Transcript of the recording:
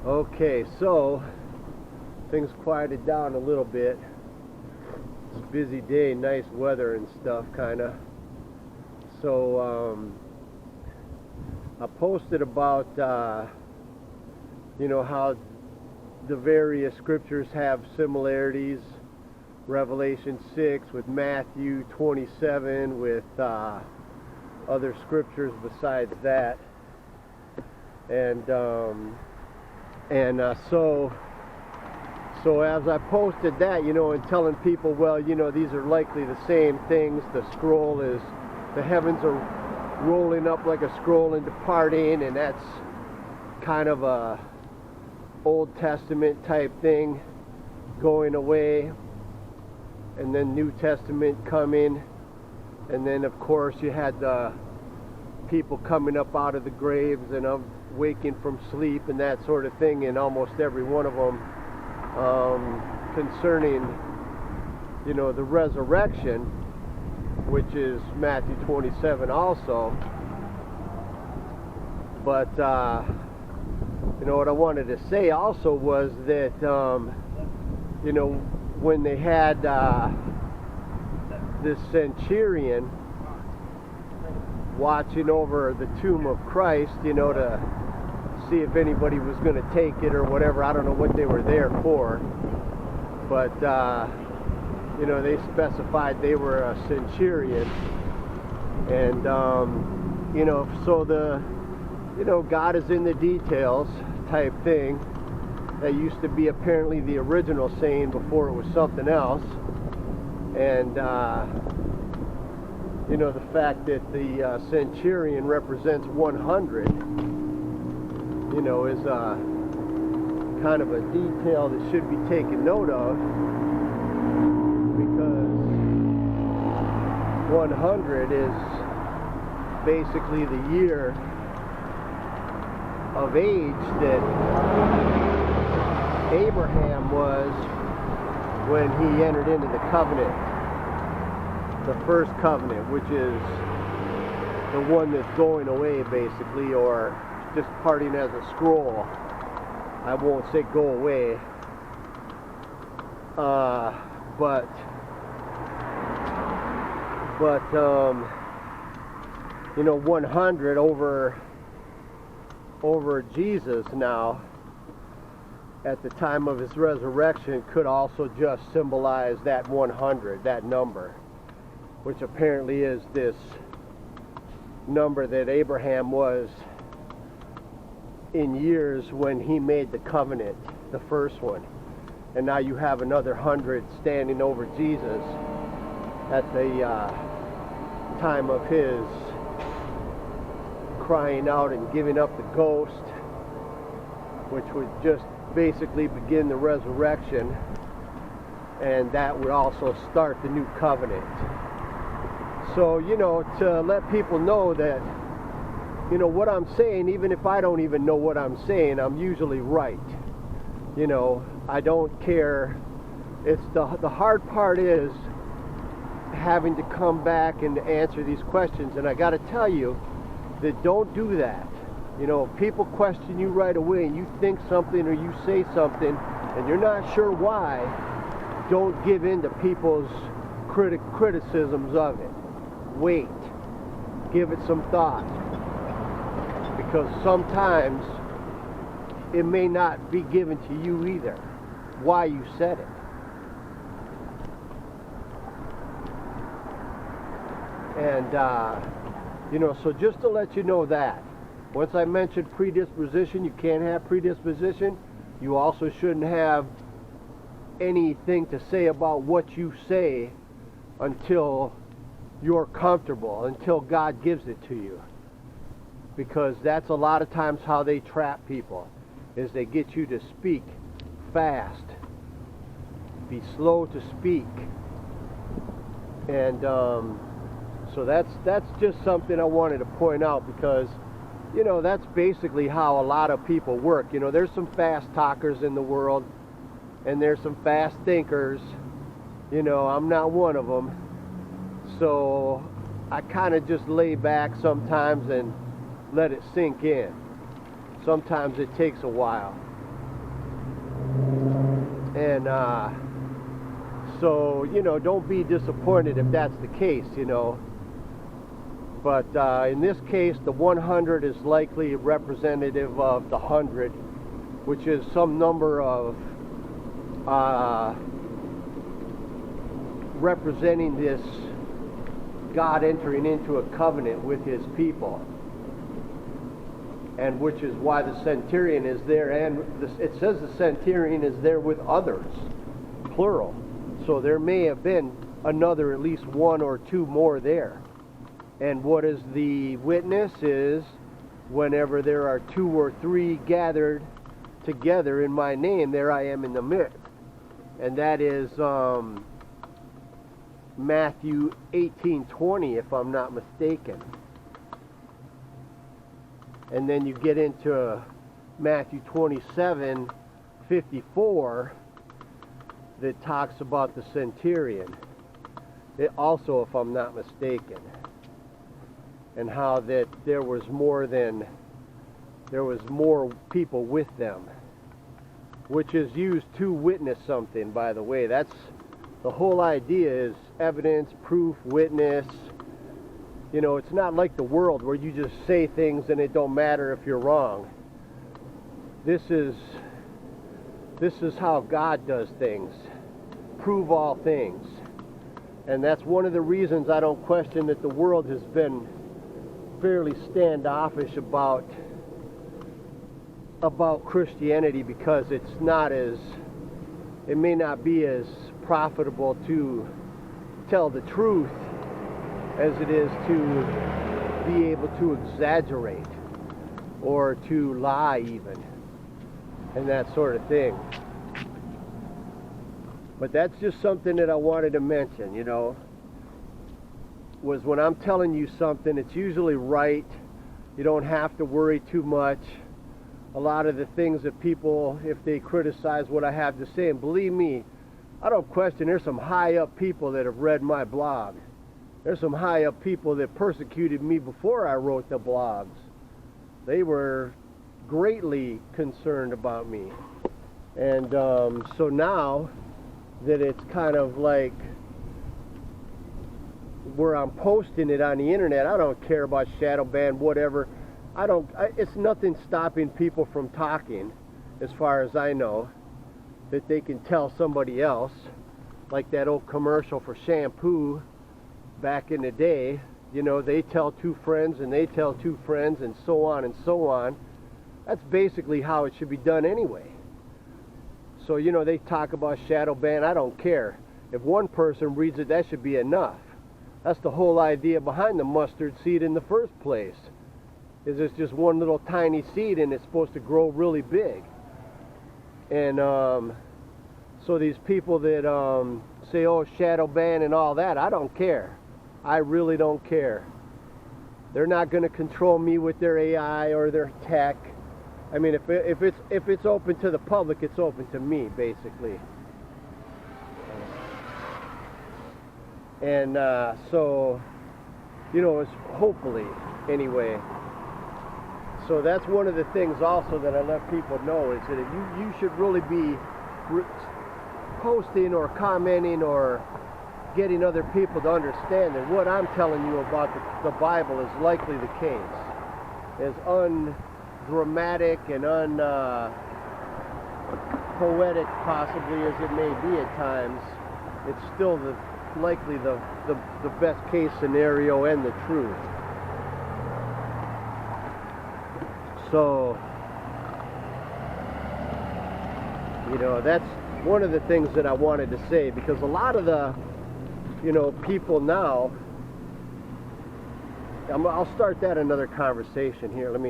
Okay, so things quieted down a little bit. It's a busy day, nice weather and stuff, kind of. So I posted about how the various scriptures have similarities. Revelation 6 with Matthew 27 with other scriptures besides that. And so as I posted that, and telling people, well, these are likely the same things. The heavens are rolling up like a scroll and departing, and that's kind of a Old Testament type thing going away, and then New Testament coming, and then of course you had the people coming up out of the graves and waking from sleep and that sort of thing, and almost every one of them concerning the resurrection, which is Matthew 27 also. But what I wanted to say also was that when they had this centurion watching over the tomb of Christ, to see if anybody was going to take it or whatever. I don't know what they were there for, but they specified they were a centurion, and so God is in the details type thing. That used to be apparently the original saying before it was something else. And the fact that the centurion represents 100, is kind of a detail that should be taken note of, because 100 is basically the year of age that Abraham was when he entered into the covenant, the first covenant, which is the one that's going away basically, or just parting as a scroll. I won't say go away, but 100 over Jesus now at the time of his resurrection could also just symbolize that 100, that number, which apparently is this number that Abraham was in years when he made the covenant, the first one. And now you have another 100 standing over Jesus at the time of his crying out and giving up the ghost, which would just basically begin the resurrection, and that would also start the new covenant. So, to let people know that, what I'm saying, even if I don't even know what I'm saying, I'm usually right. I don't care. It's the hard part is having to come back and answer these questions, and I got to tell you that don't do that. People question you right away, and you think something or you say something and you're not sure why. Don't give in to people's criticisms of it. Wait, give it some thought, because sometimes it may not be given to you either why you said it. And so just to let you know that once I mentioned predisposition, you can't have predisposition. You also shouldn't have anything to say about what you say until you're comfortable, until God gives it to you. Because that's a lot of times how they trap people, is they get you to speak fast, be slow to speak. And so that's just something I wanted to point out, because that's basically how a lot of people work. There's some fast talkers in the world, and there's some fast thinkers. I'm not one of them. So I kind of just lay back sometimes and let it sink in. Sometimes it takes a while. And so, you know, don't be disappointed if that's the case, you know. But in this case, the 100 is likely representative of the 100, which is some number of representing this God entering into a covenant with his people. And which is why the centurion is there, and it says the centurion is there with others, plural. So there may have been another, at least one or two more there. And what is the witness is, whenever there are 2 or 3 gathered together in my name, there I am in the midst. And that is Matthew 18:20, if I'm not mistaken. And then you get into Matthew 27:54 that talks about the centurion. It also, if I'm not mistaken, and how that there was more people with them, which is used to witness something, by the way. That's the whole idea, is evidence, proof, witness. You know, it's not like the world where you just say things and it don't matter if you're wrong. This is how God does things. Prove all things. And that's one of the reasons I don't question that the world has been fairly standoffish about Christianity, because it may not be as profitable to tell the truth as it is to be able to exaggerate or to lie even, and that sort of thing. But that's just something that I wanted to mention, you know, was when I'm telling you something, it's usually right. You don't have to worry too much. A lot of the things that people, if they criticize what I have to say, and believe me, I don't question, there's some high up people that have read my blog. There's some high up people that persecuted me before I wrote the blogs. They were greatly concerned about me. And so now that it's kind of like where I'm posting it on the internet, I don't care about shadow ban, whatever. It's nothing stopping people from talking, as far as I know, that they can tell somebody else, like that old commercial for shampoo back in the day. You know, they tell 2 friends and they tell 2 friends, and so on and so on. That's basically how it should be done anyway. So, you know, they talk about shadow ban. I don't care. If one person reads it, that should be enough. That's the whole idea behind the mustard seed in the first place. Is it's just one little tiny seed and it's supposed to grow really big. And so these people that say, oh, shadow ban and all that, I don't care. I really don't care. They're not going to control me with their AI or their tech. I mean, if it's open to the public, it's open to me, basically. And so, you know, it's hopefully, anyway. So that's one of the things also that I let people know, is that if you should really be posting or commenting or getting other people to understand that what I'm telling you about the Bible is likely the case. As undramatic and unpoetic possibly as it may be at times, it's still likely the best case scenario and the truth. So, you know, that's one of the things that I wanted to say, because a lot of the, you know, people now, I'll start that another conversation here. Let me